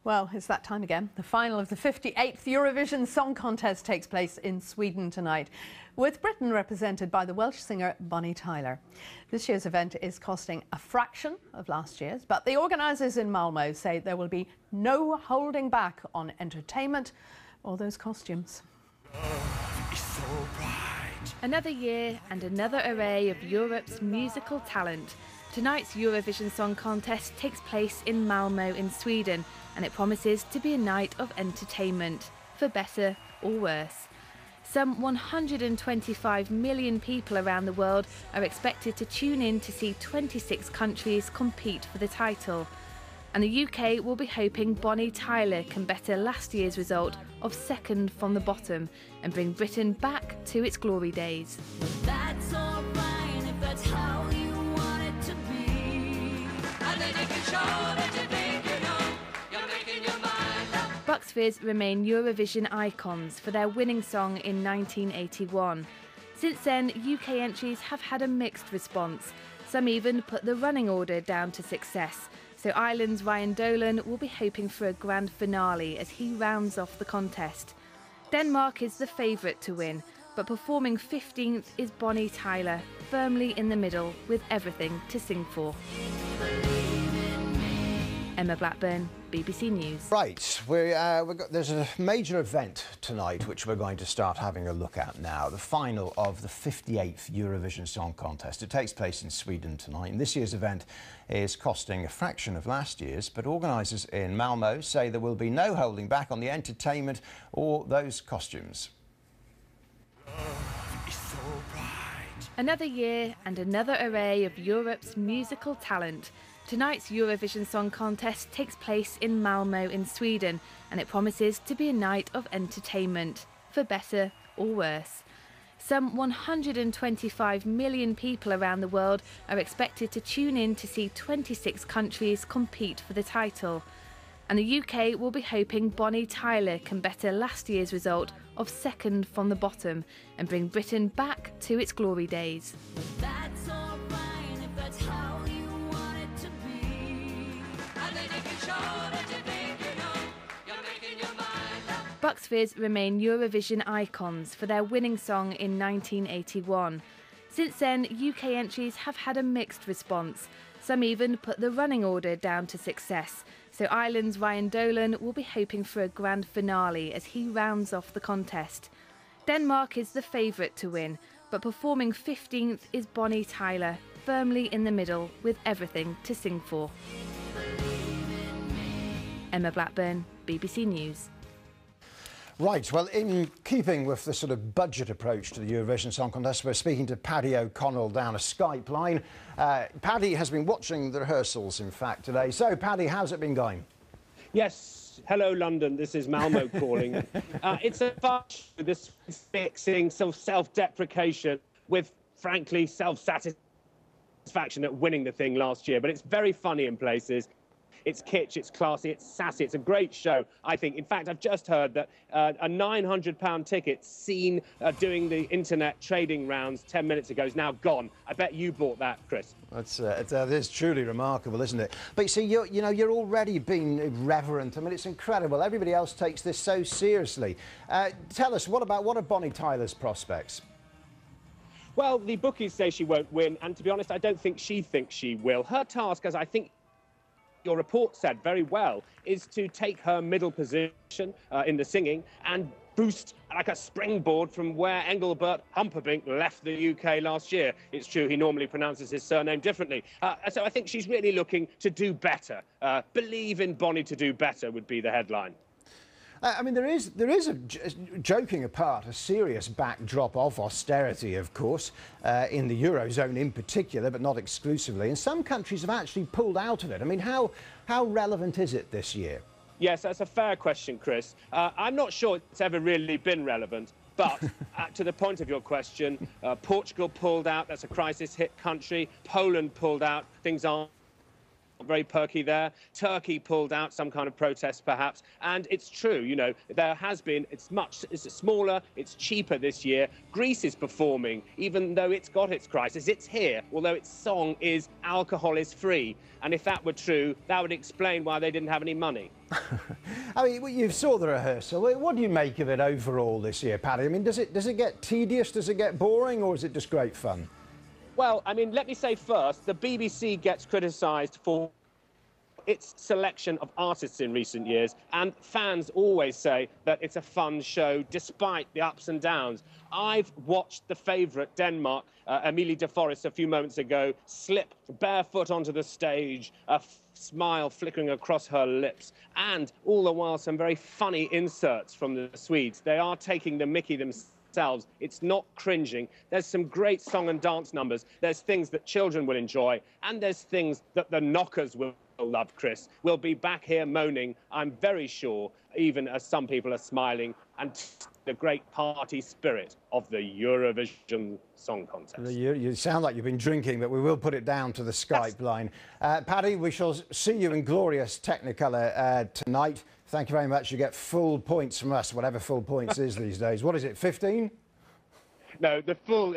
Well, it's that time again. The final of the 58th Eurovision Song Contest takes place in Sweden tonight, with Britain represented by the Welsh singer Bonnie Tyler. This year's event is costing a fraction of last year's, but the organisers in Malmö say there will be no holding back on entertainment or those costumes. Another year and another array of Europe's musical talent. Tonight's Eurovision Song Contest takes place in Malmö in Sweden, and it promises to be a night of entertainment, for better or worse. Some 125 million people around the world are expected to tune in to see 26 countries compete for the title. And the UK will be hoping Bonnie Tyler can better last year's result of second from the bottom and bring Britain back to its glory days. That's all fine if that's how you want it to be. And then you can show that you think you know, you're making your mind up. Bucks Fizz remain Eurovision icons for their winning song in 1981. Since then, UK entries have had a mixed response. Some even put the running order down to success. So Ireland's Ryan Dolan will be hoping for a grand finale as he rounds off the contest. Denmark is the favourite to win, but performing 15th is Bonnie Tyler, firmly in the middle with everything to sing for. Emma Blackburn, BBC News. Right, there's a major event tonight which we're going to start having a look at now. The final of the 58th Eurovision Song Contest. It takes place in Sweden tonight, and this year's event is costing a fraction of last year's, but organisers in Malmö say there will be no holding back on the entertainment or those costumes. Another year and another array of Europe's musical talent. Tonight's Eurovision Song Contest takes place in Malmö in Sweden, and it promises to be a night of entertainment, for better or worse. Some 125 million people around the world are expected to tune in to see 26 countries compete for the title. And the UK will be hoping Bonnie Tyler can better last year's result of second from the bottom and bring Britain back to its glory days. That's all fine if that's how you want it to be. And then you can show that you think you know, you're making your mind up. Bucks Fizz remain Eurovision icons for their winning song in 1981. Since then, UK entries have had a mixed response. Some even put the running order down to success. So Ireland's Ryan Dolan will be hoping for a grand finale as he rounds off the contest. Denmark is the favourite to win, but performing 15th is Bonnie Tyler, firmly in the middle with everything to sing for. Emma Blackburn, BBC News. Right, well, in keeping with the sort of budget approach to the Eurovision Song Contest, we're speaking to Paddy O'Connell down a Skype line. Paddy has been watching the rehearsals, in fact, today. So, Paddy, how's it been going? Yes. Hello, London. This is Malmö calling. It's a fun show, this mixing self-deprecation with, frankly, self-satisfaction at winning the thing last year. But it's very funny in places. It's kitsch, it's classy, it's sassy, it's a great show, I think. In fact, I've just heard that a £900 ticket seen doing the internet trading rounds 10 minutes ago is now gone. I bet you bought that, Chris. That is truly remarkable, isn't it? But you see, you're already being irreverent. I mean, it's incredible. Everybody else takes this so seriously. Tell us, what are Bonnie Tyler's prospects? Well, the bookies say she won't win, and to be honest, I don't think she thinks she will. Her task, as I think your report said very well, is to take her middle position in the singing and boost like a springboard from where Engelbert Humperdinck left the UK last year. It's true, he normally pronounces his surname differently. So I think she's really looking to do better. Believe in Bonnie to do better would be the headline. I mean, there is joking apart, a serious backdrop of austerity, of course, in the Eurozone in particular, but not exclusively. And some countries have actually pulled out of it. I mean, how relevant is it this year? Yes, that's a fair question, Chris. I'm not sure it's ever really been relevant. But to the point of your question, Portugal pulled out. That's a crisis-hit country. Poland pulled out. Things aren't very perky there. Turkey pulled out, some kind of protest perhaps, and it's true, you know, there has been, it's smaller, it's cheaper this year. Greece is performing, even though it's got its crisis, it's here, although its song is alcohol is free, and if that were true, that would explain why they didn't have any money. I mean, you saw the rehearsal. What do you make of it overall this year, Paddy? I mean, does it get tedious? Does it get boring? Or is it just great fun? Well, I mean, let me say first, the BBC gets criticised for its selection of artists in recent years, and fans always say that it's a fun show despite the ups and downs. I've watched the favourite, Denmark, Emilie de Forest, a few moments ago, slip barefoot onto the stage, a smile flickering across her lips, and all the while some very funny inserts from the Swedes. They are taking the mickey themselves. It's not cringing. There's some great song and dance numbers. There's things that children will enjoy, and there's things that the knockers will love, Chris. We'll be back here moaning, I'm very sure, even as some people are smiling, and the great party spirit of the Eurovision Song Contest. You sound like you've been drinking, but we will put it down to the Skype line. Paddy, we shall see you in glorious Technicolor tonight. Thank you very much. You get full points from us, whatever full points is these days. What is it, 15? No, the full,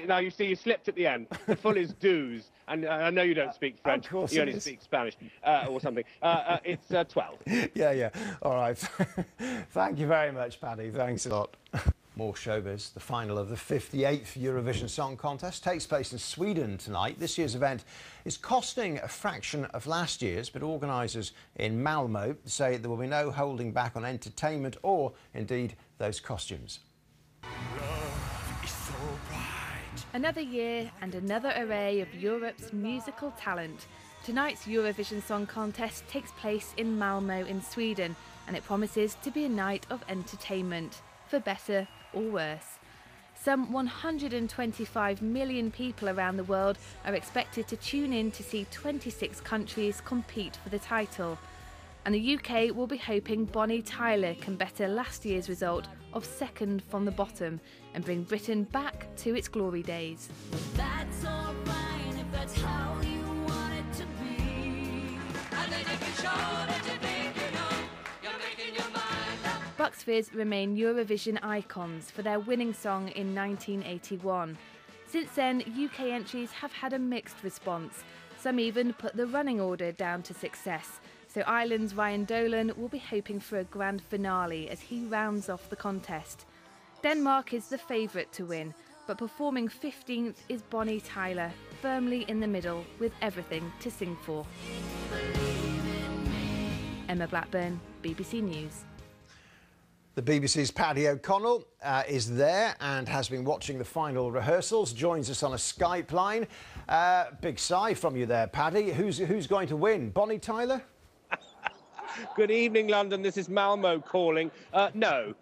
now you see you slipped at the end. The full is dues. And I know you don't speak French. Of course you only speak Spanish or something. It's 12. Yeah. All right. Thank you very much, Paddy. Thanks a lot. More showbiz. The final of the 58th Eurovision Song Contest takes place in Sweden tonight. This year's event is costing a fraction of last year's, but organisers in Malmö say there will be no holding back on entertainment or, indeed, those costumes. Another year and another array of Europe's musical talent. Tonight's Eurovision Song Contest takes place in Malmö in Sweden, and it promises to be a night of entertainment, for better or worse. Some 125 million people around the world are expected to tune in to see 26 countries compete for the title. And the UK will be hoping Bonnie Tyler can better last year's result of second from the bottom and bring Britain back to its glory days. That's all right if that's how you want it to be. And then you can show that you think you know, you're making your mind up. Bucks Fizz remain Eurovision icons for their winning song in 1981. Since then, UK entries have had a mixed response. Some even put the running order down to success. So Ireland's Ryan Dolan will be hoping for a grand finale as he rounds off the contest. Denmark is the favourite to win, but performing 15th is Bonnie Tyler, firmly in the middle with everything to sing for. Emma Blackburn, BBC News. The BBC's Paddy O'Connell is there and has been watching the final rehearsals, joins us on a Skype line. Big sigh from you there, Paddy. Who's going to win? Bonnie Tyler? Good evening, London. This is Malmö calling. No,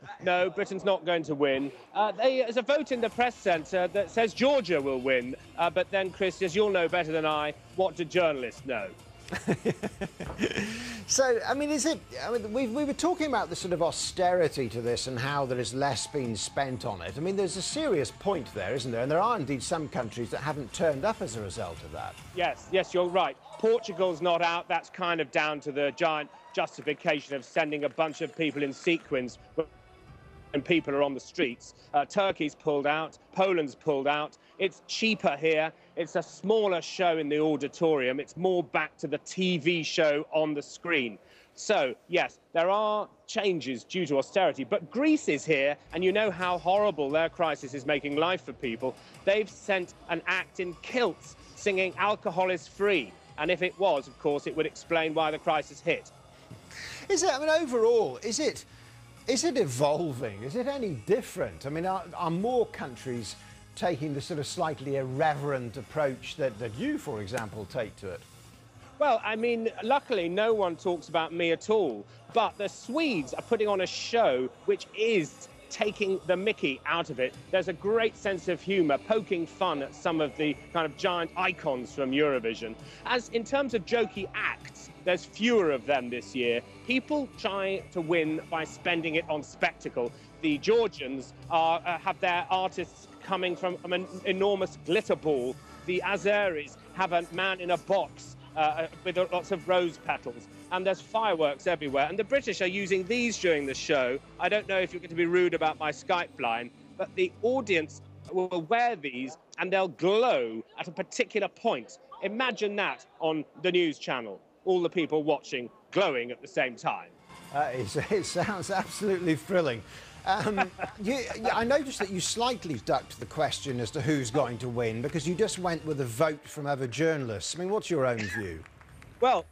Britain's not going to win. There's a vote in the press centre that says Georgia will win. But then, Chris, as you'll know better than I, what do journalists know? So, I mean, we were talking about the sort of austerity to this and how there is less being spent on it. I mean, there's a serious point there, isn't there? And there are indeed some countries that haven't turned up as a result of that. Yes, you're right. Portugal's not out. That's kind of down to the giant justification of sending a bunch of people in sequins when people are on the streets. Turkey's pulled out. Poland's pulled out. It's cheaper here. It's a smaller show in the auditorium. It's more back to the TV show on the screen. So, yes, there are changes due to austerity, but Greece is here, and you know how horrible their crisis is making life for people. They've sent an act in kilts singing "Alcohol is Free," and if it was, of course, it would explain why the crisis hit. Is it, I mean, overall, is it evolving? Is it any different? I mean, are more countries taking the sort of slightly irreverent approach that you, for example, take to it? Well, I mean, luckily no one talks about me at all, but the Swedes are putting on a show which is taking the mickey out of it. There's a great sense of humour, poking fun at some of the kind of giant icons from Eurovision. As in terms of jokey acts, there's fewer of them this year. People try to win by spending it on spectacle. The Georgians have their artists coming from an enormous glitter ball. The Azeris have a man in a box with lots of rose petals, and there's fireworks everywhere. And the British are using these during the show. I don't know if you're going to be rude about my Skype line, but the audience will wear these and they'll glow at a particular point. Imagine that on the news channel, all the people watching glowing at the same time. It sounds absolutely thrilling. I noticed that you slightly ducked the question as to who's going to win because you just went with a vote from other journalists. I mean, what's your own view? Well,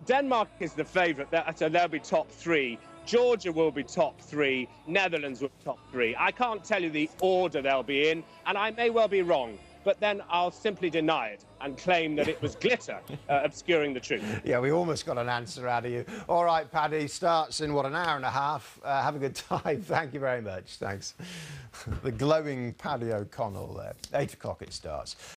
Denmark is the favourite, so they'll be top 3. Georgia will be top 3. Netherlands will be top 3. I can't tell you the order they'll be in, and I may well be wrong, but then I'll simply deny it and claim that it was glitter obscuring the truth. Yeah, we almost got an answer out of you. All right, Paddy, starts in, what, an hour and a half. Have a good time. Thank you very much. Thanks. The glowing Paddy O'Connell there. 8 o'clock it starts.